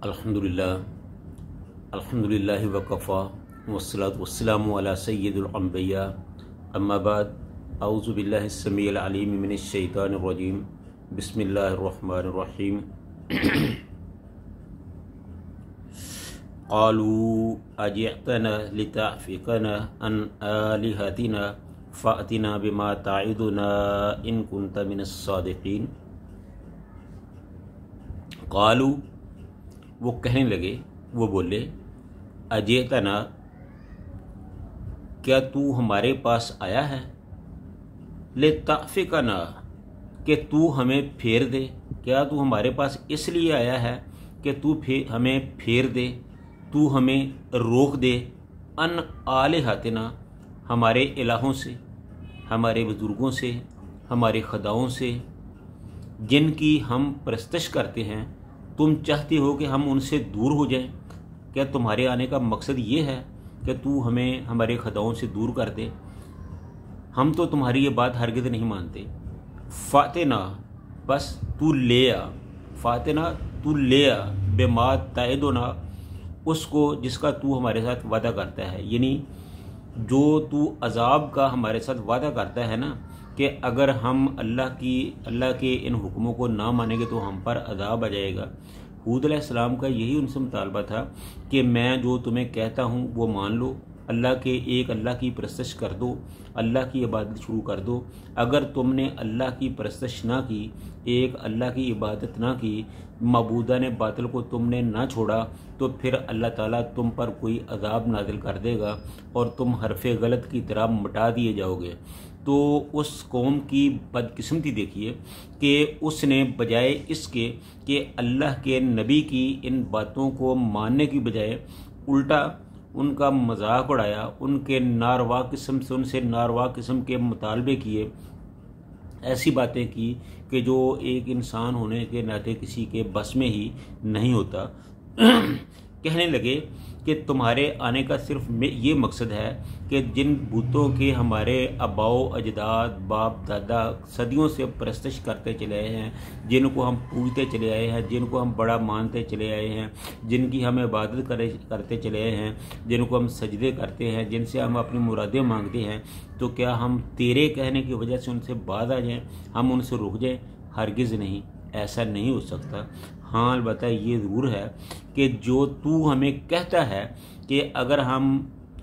अल्हम्दुलिल्लाह अल्हम्दुलिल्लाहि वकफ़ा वस्सलातु वस्सलामु अला सय्यिदिल अंबिया अम्मा बाद औज़ु बिल्लाहि स्समीइल अलीम मिनश शैतानिर रजीम बिस्मिल्लाहिर रहमानिर रहीम क़ालू अजिअतना लितअफ़िकना अन आलिहतिना फ़अतिना बिमा ताइदुना इन कुन्त मिनस सादिक़ीन। क़ालू, वो कहने लगे, वो बोले, अजेतना, क्या तू हमारे पास आया है? ले ताफ़िकना, कि तू हमें फेर दे। क्या तू हमारे पास इसलिए आया है कि तू हमें फेर दे, तू हमें रोक दे। अन आलिहतिना, हमारे इलाहों से, हमारे बुज़ुर्गों से, हमारे खुदाओं से, जिनकी हम परस्तिश करते हैं, तुम चाहते हो कि हम उनसे दूर हो जाएं? क्या तुम्हारे आने का मकसद ये है कि तू हमें हमारे खुदाओं से दूर कर दे? हम तो तुम्हारी ये बात हरगिज़ नहीं मानते। फ़ातिना, बस तू ले आ। फ़ातिना, तू ले आ। बेमा ताइदुना, उसको जिसका तू हमारे साथ वादा करता है, यानी जो तू अजाब का हमारे साथ वादा करता है ना, कि अगर हम अल्लाह के इन हुक्मों को ना मानेंगे तो हम पर अजाब आ जाएगा। हूद अलैहिस्सलाम का यही उनसे मुतालबा था कि मैं जो तुम्हें कहता हूँ वो मान लो, अल्लाह की परस्तिश कर दो, अल्लाह की इबादत शुरू कर दो। अगर तुमने अल्लाह की परस्तिश ना की, एक अल्लाह की इबादत ना की, मबूदा ने बातिल को तुमने ना छोड़ा, तो फिर अल्लाह ताला तुम पर कोई अजाब नाजिल कर देगा और तुम हरफे गलत की तरह मिटा दिए जाओगे। तो उस कौम की बदकिस्मती देखिए कि उसने बजाय इसके कि अल्लाह के नबी की इन बातों को मानने की बजाय उल्टा उनका मजाक उड़ाया, उनके नारवा किस्म से उनसे नारवा किस्म के मुतालबे किए, ऐसी बातें की कि जो एक इंसान होने के नाते किसी के बस में ही नहीं होता। कहने लगे कि तुम्हारे आने का सिर्फ ये मकसद है कि जिन बूतों के हमारे अबाओ अजदाद बाप दादा सदियों से परस्तिश करते चले आए हैं, जिनको हम पूजते चले आए हैं, जिनको हम बड़ा मानते चले आए हैं, जिनकी हम इबादत करते चले आए हैं, जिनको हम सजदे करते हैं, जिनसे हम अपनी मुरादें मांगते हैं, तो क्या हम तेरे कहने की वजह से उनसे बाज आ जाएं, हम उनसे रुक जाएं? हरगिज़ नहीं, ऐसा नहीं हो सकता। हाँ, अलबत्ता ये ज़रूर है कि जो तू हमें कहता है कि अगर हम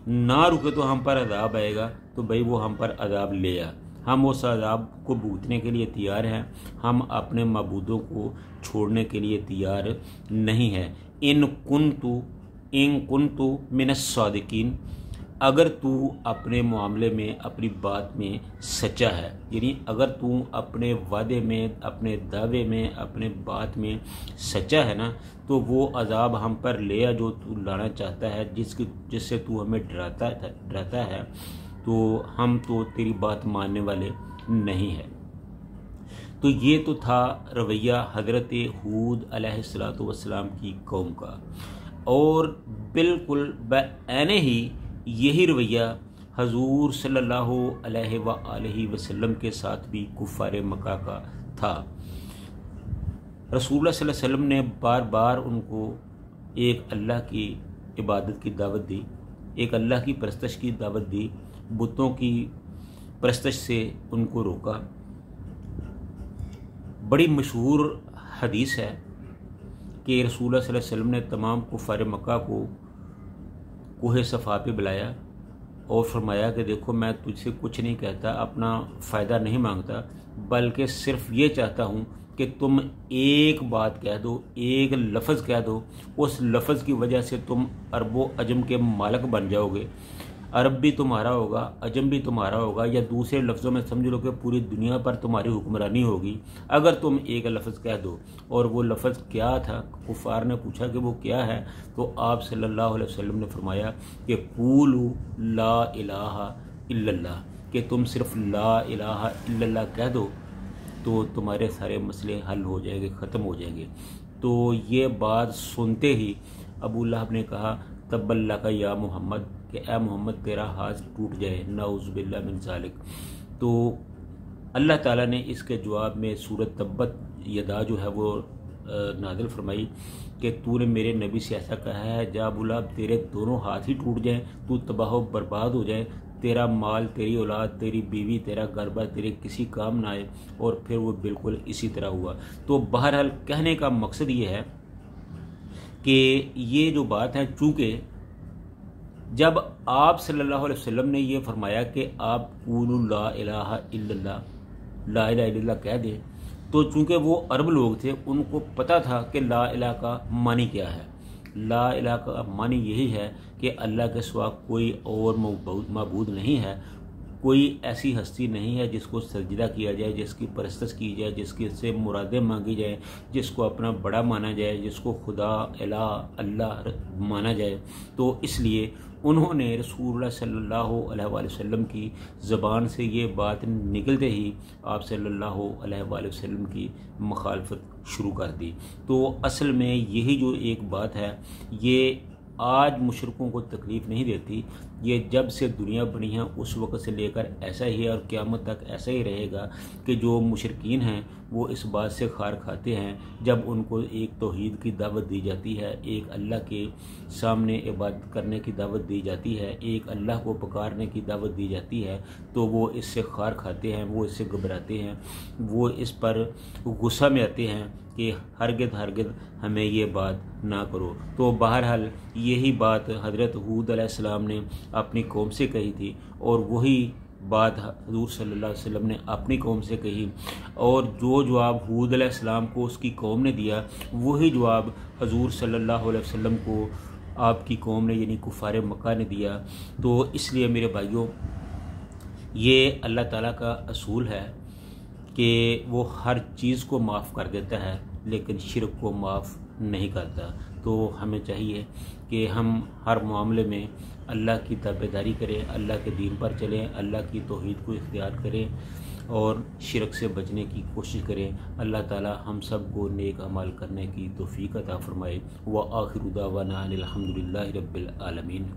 ना रुके तो हम पर अजाब आएगा, तो भाई वो हम पर अजाब ले आ। हम उस अजाब को भुगतने के लिए तैयार हैं, हम अपने मबूदों को छोड़ने के लिए तैयार नहीं हैं। इन कुन्तु मिनस सादिकीन, अगर तू अपने मामले में, अपनी बात में सच्चा है, यानी अगर तू अपने वादे में, अपने दावे में, अपने बात में सच्चा है ना, तो वो अजाब हम पर ले आ जो तू लाना चाहता है, जिससे तू हमें डराता है, तो हम तो तेरी बात मानने वाले नहीं हैं। तो ये तो था रवैया हज़रत हूद अलैहिस्सलातु वस्सलाम की कौम का, और बिल्कुल बआने ही यही रवैया हजूर सल्लल्लाहु अलैहि वसल्लम के साथ भी कुफ़ारे मक्का का था। रसूलुल्लाह सल्लल्लाहु अलैहि वसल्लम ने बार बार उनको एक अल्लाह की इबादत की दावत दी, एक अल्लाह की परस्तिश की दावत दी, बुतों की परस्तिश से उनको रोका। बड़ी मशहूर हदीस है कि रसूलुल्लाह सल्लल्लाहु अलैहि वसल्लम ने तमाम कुफ़ारे मक्का को कोहे सफ़ा पे बुलाया और फरमाया कि देखो, मैं तुझसे कुछ नहीं कहता, अपना फ़ायदा नहीं मांगता, बल्कि सिर्फ ये चाहता हूँ कि तुम एक बात कह दो, एक लफ्ज़ कह दो, उस लफ्ज़ की वजह से तुम अरबो अजम के मालिक बन जाओगे। अरब भी तुम्हारा होगा, अजम भी तुम्हारा होगा, या दूसरे लफ्ज़ों में समझ लो कि पूरी दुनिया पर तुम्हारी हुक्मरानी होगी अगर तुम एक लफ्ज़ कह दो। और वो लफ्ज़ क्या था? कुफ़ार ने पूछा कि वो क्या है, तो आप सल्लल्लाहु अलैहि वसल्लम ने फरमाया कि कूलू ला इलाहा इल्लल्लाह, कि तुम सिर्फ ला इलाहा इल्लल्लाह कह दो तो तुम्हारे सारे मसले हल हो जाएंगे, ख़त्म हो जाएंगे। तो ये बात सुनते ही अबू लहब ने कहा, तब्बल्ला का या मोहम्मद, कि ए मोहम्मद तेरा हाथ टूट जाए, नाउज़ु बिल्लाह मिन ज़ालिक। तो अल्लाह ताला ने इसके जवाब में सूरत तब्बत यदा जो है वो नाज़िल फरमाई कि तूने मेरे नबी से ऐसा कहा है, जा बुला तेरे दोनों हाथ ही टूट जाएं, तू तबाह व बर्बाद हो जाए, तेरा माल, तेरी औलाद, तेरी बीवी, तेरा घर-बार तेरे किसी काम ना आए। और फिर वो बिल्कुल इसी तरह हुआ। तो बहरहाल कहने का मकसद ये है कि ये जो बात है, चूँकि जब आप सल्लल्लाहु अलैहि वसल्लम ने ये फरमाया कि आप क़ूलू ला इलाहा इल्लल्लाह, ला इलाहा इल्लल्लाह कह दें, तो चूँकि वो अरब लोग थे, उनको पता था कि ला इलाहा का मानी क्या है। ला इलाहा का मानी यही है कि अल्लाह के सिवा कोई और मबूद नहीं है, कोई ऐसी हस्ती नहीं है जिसको सजदा किया जाए, जिसकी परस्तश की जाए, जिसकी से मुरादें मांगी जाए, जिसको अपना बड़ा माना जाए, जिसको खुदा इलाह अल्लाह माना जाए। तो इसलिए उन्होंने रसूलुल्लाह सल्लल्लाहु अलैहि वसल्लम की ज़बान से ये बात निकलते ही आप सल्लल्लाहु अलैहि वसल्लम की मुखालफत शुरू कर दी। तो असल में यही जो एक बात है, ये आज मुशरिकों को तकलीफ़ नहीं देती। ये जब से दुनिया बनी है उस वक़्त से लेकर ऐसा ही है और क़यामत तक ऐसा ही रहेगा कि जो मुशरिकीन हैं वो इस बात से खार खाते हैं जब उनको एक तौहीद की दावत दी जाती है, एक अल्लाह के सामने इबादत करने की दावत दी जाती है, एक अल्लाह को पुकारने की दावत दी जाती है, तो वो इससे खार खाते हैं, वो इससे घबराते हैं, वो इस पर गुस्सा में आते हैं कि हरगिज़ हमें ये बात ना करो। तो बहरहाल यही बात हज़रत हूद अलैहिस्सलाम ने अपनी कौम से कही थी और वही बात हुज़ूर सल्लल्लाहु अलैहि वसल्लम ने अपनी कौम से कही, और जो जवाब हूद अलैहिस्सलाम को उसकी कौम ने दिया वही जवाब हुज़ूर सल्लल्लाहु अलैहि वसल्लम को आपकी कौम ने यानी कुफ़ार मक्का ने दिया। तो इसलिए मेरे भाइयों, ये अल्लाह ताला का असूल है कि वो हर चीज़ को माफ़ कर देता है लेकिन शिरक को माफ़ नहीं करता। तो हमें चाहिए कि हम हर मामले में अल्लाह की ताबेदारी करें, अल्लाह के दीन पर चलें, अल्लाह की तौहीद को इख्तियार करें और शिरक से बचने की कोशिश करें। अल्लाह ताला हम सब को नेक अमल करने की तौफ़ीक़ अता फ़रमाए। व आखिरु दावाना अनिल हम्दुलिल्लाहि रब्बिल आलमीन।